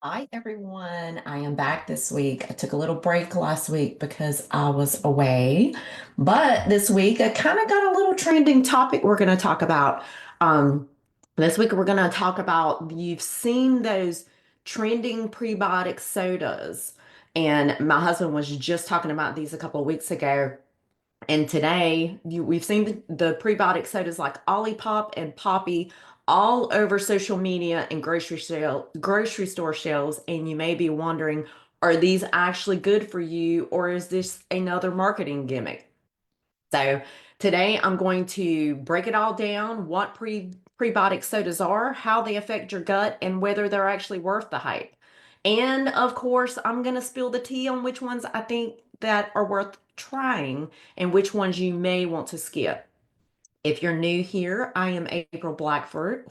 Hi everyone, I am back this week. I took a little break last week because I was away, but this week I kind of got a little trending topic we're going to talk about. Um, this week we're going to talk about you've seen those trending prebiotic sodas, and my husband was just talking about these a couple of weeks ago. And today, we've seen the prebiotic sodas like Olipop and Poppi all over social media and grocery store shelves. And you may be wondering, are these actually good for you, or is this another marketing gimmick? So today I'm going to break it all down, what prebiotic sodas are, how they affect your gut, and whether they're actually worth the hype. And of course, I'm going to spill the tea on which ones I think that are worth trying and which ones you may want to skip. If you're new here, I am April Blackford.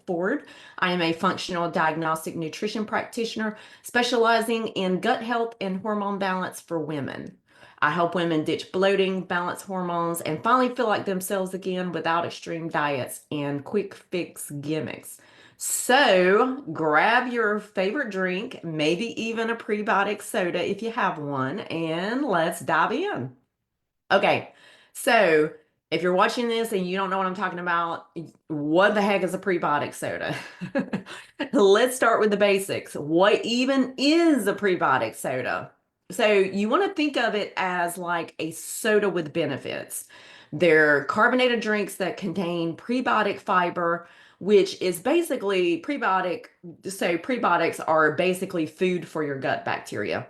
I am a functional diagnostic nutrition practitioner specializing in gut health and hormone balance for women. I help women ditch bloating, balance hormones, and finally feel like themselves again without extreme diets and quick fix gimmicks. So grab your favorite drink, maybe even a prebiotic soda if you have one, and let's dive in. Okay, so if you're watching this and you don't know what I'm talking about, what the heck is a prebiotic soda? Let's start with the basics. What even is a prebiotic soda? So you want to think of it as like a soda with benefits. They're carbonated drinks that contain prebiotic fiber, which is basically prebiotic. So prebiotics are basically food for your gut bacteria.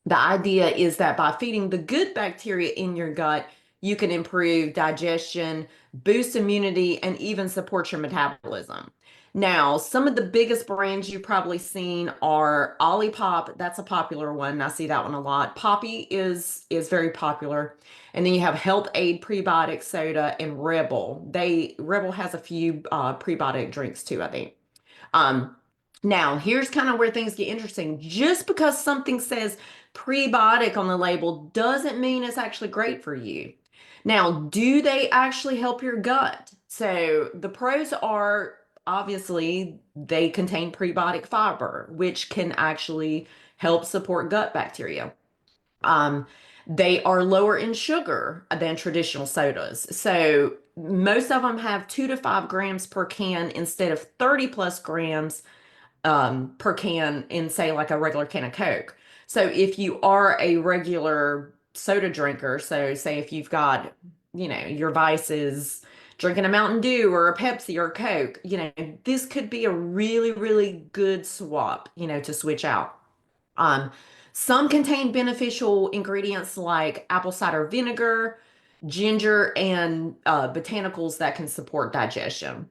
The idea is that by feeding the good bacteria in your gut, you can improve digestion, boost immunity, and even support your metabolism. Now, some of the biggest brands you've probably seen are Olipop. That's a popular one. I see that one a lot. Poppi is very popular. And then you have Health Aid Prebiotic Soda and Rebel. Rebel has a few prebiotic drinks too, I think. Um, Now, here's kind of where things get interesting. Just because something says prebiotic on the label doesn't mean it's actually great for you. Now, do they actually help your gut? So the pros are obviously they contain prebiotic fiber, which can actually help support gut bacteria. Um, they are lower in sugar than traditional sodas. So most of them have 2 to 5 grams per can instead of 30 plus grams per can in, say, like a regular can of Coke. So if you are a regular soda drinker, so say if you've got, your vice is drinking a Mountain Dew or a Pepsi or a Coke, this could be a really, really good swap, to switch out. Um, some contain beneficial ingredients like apple cider vinegar, ginger, and botanicals that can support digestion.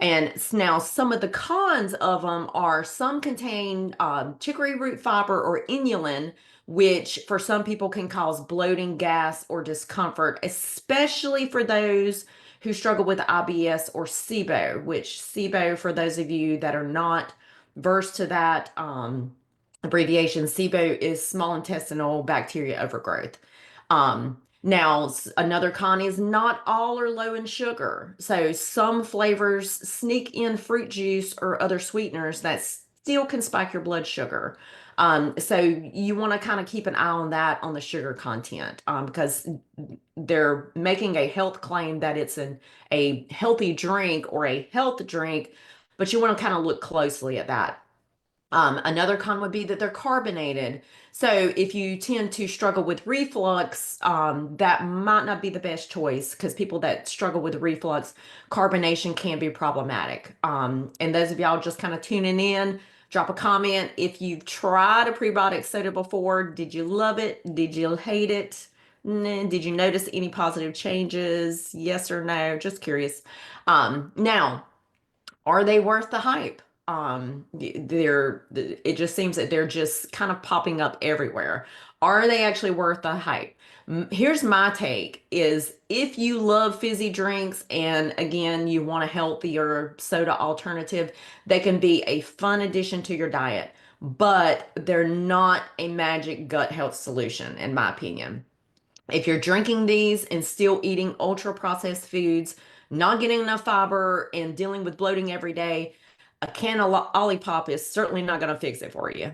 And now some of the cons of them are some contain chicory root fiber or inulin, which for some people can cause bloating, gas, or discomfort, especially for those who struggle with IBS or SIBO, which SIBO, for those of you that are not versed to that, abbreviation, SIBO is small intestinal bacteria overgrowth. Now, another con is not all are low in sugar. So some flavors sneak in fruit juice or other sweeteners that still can spike your blood sugar. So you want to kind of keep an eye on that on the sugar content, because they're making a health claim that it's a healthy drink or a health drink, but you want to kind of look closely at that. Another con would be that they're carbonated. So if you tend to struggle with reflux, that might not be the best choice because people that struggle with reflux, carbonation can be problematic. And those of y'all just kind of tuning in, drop a comment. If you've tried a prebiotic soda before, did you love it? Did you hate it? Did you notice any positive changes? Yes or no? Just curious. Now, are they worth the hype? It just seems that they're just kind of popping up everywhere. Are they actually worth the hype? Here's my take is if you love fizzy drinks and again you want a healthier soda alternative, they can be a fun addition to your diet, but they're not a magic gut health solution in my opinion. If you're drinking these and still eating ultra processed foods, not getting enough fiber and dealing with bloating every day, A can of Olipop is certainly not going to fix it for you.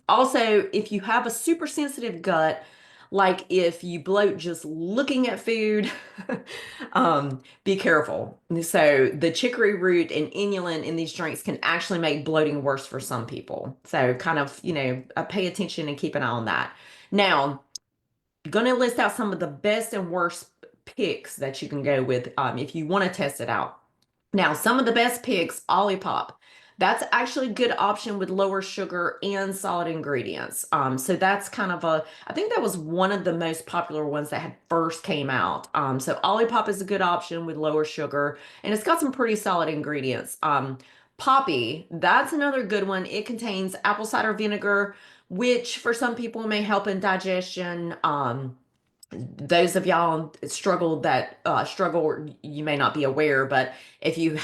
Also, if you have a super sensitive gut, like if you bloat just looking at food, be careful. So the chicory root and inulin in these drinks can actually make bloating worse for some people. So kind of, pay attention and keep an eye on that. Now, going to list out some of the best and worst picks that you can go with if you want to test it out. Now, some of the best picks, Olipop. That's actually a good option with lower sugar and solid ingredients. So that's kind of I think that was one of the most popular ones that had first came out. So Olipop is a good option with lower sugar, and it's got some pretty solid ingredients. Poppy, that's another good one. It contains apple cider vinegar, which for some people may help in digestion. Those of y'all struggle, you may not be aware, but if you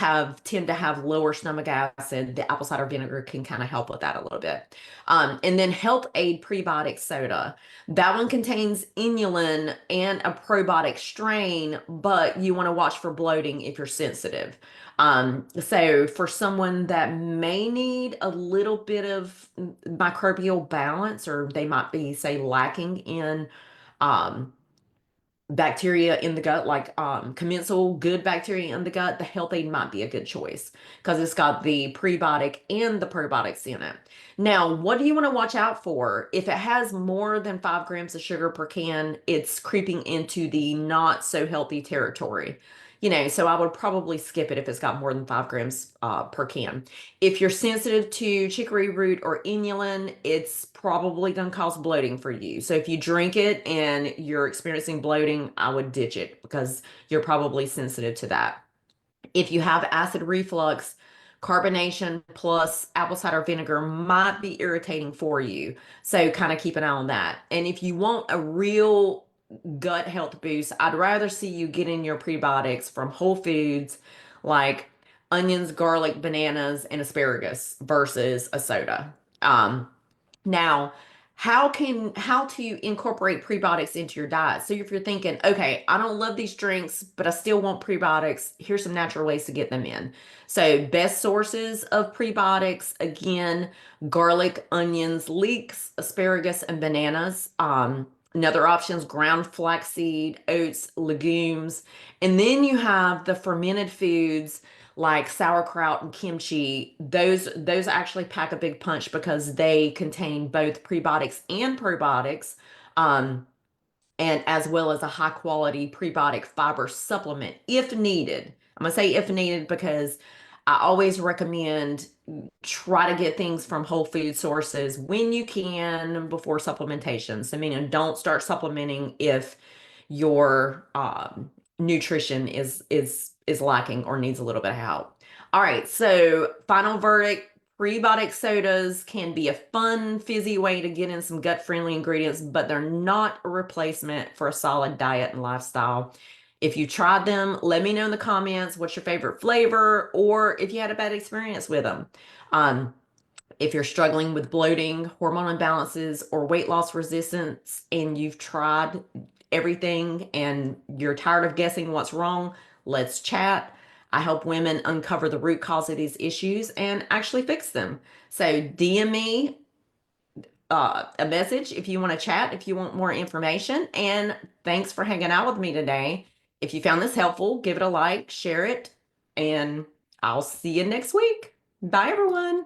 tend to have lower stomach acid, the apple cider vinegar can kind of help with that a little bit. And then Health Aid Prebiotic Soda. That one contains inulin and a probiotic strain, but you want to watch for bloating if you're sensitive. So for someone that may need a little bit of microbial balance, or they might be, say, lacking in um, bacteria in the gut, like commensal good bacteria in the gut, the Health Aid might be a good choice because it's got the prebiotic and the probiotics in it. Now, what do you want to watch out for? If it has more than 5 grams of sugar per can, it's creeping into the not so healthy territory. So I would probably skip it if it's got more than 5 grams per can. If you're sensitive to chicory root or inulin, it's probably going to cause bloating for you. So if you drink it and you're experiencing bloating, I would ditch it because you're probably sensitive to that. If you have acid reflux, carbonation plus apple cider vinegar might be irritating for you. So kind of keep an eye on that. And if you want a real gut health boost, I'd rather see you getting your prebiotics from whole foods like onions, garlic, bananas, and asparagus versus a soda. Now, how to incorporate prebiotics into your diet? So if you're thinking, okay, I don't love these drinks, but I still want prebiotics, here's some natural ways to get them in. So best sources of prebiotics, again, garlic, onions, leeks, asparagus, and bananas. Another option is ground flaxseed, oats, legumes. And then you have the fermented foods like sauerkraut and kimchi. Those actually pack a big punch because they contain both prebiotics and probiotics, um, and as well as a high quality prebiotic fiber supplement if needed. I'm gonna say if needed because I always recommend try to get things from whole food sources when you can before supplementation. So meaning don't start supplementing if your nutrition is lacking or needs a little bit of help. All right, so final verdict. Prebiotic sodas can be a fun, fizzy way to get in some gut-friendly ingredients, but they're not a replacement for a solid diet and lifestyle. If you tried them, let me know in the comments what's your favorite flavor or if you had a bad experience with them. Um, if you're struggling with bloating, hormone imbalances, or weight loss resistance, and you've tried everything and you're tired of guessing what's wrong, let's chat. I help women uncover the root cause of these issues and actually fix them. So DM me a message if you want to chat, if you want more information. And thanks for hanging out with me today. If you found this helpful, give it a like, share it, and I'll see you next week. Bye, everyone.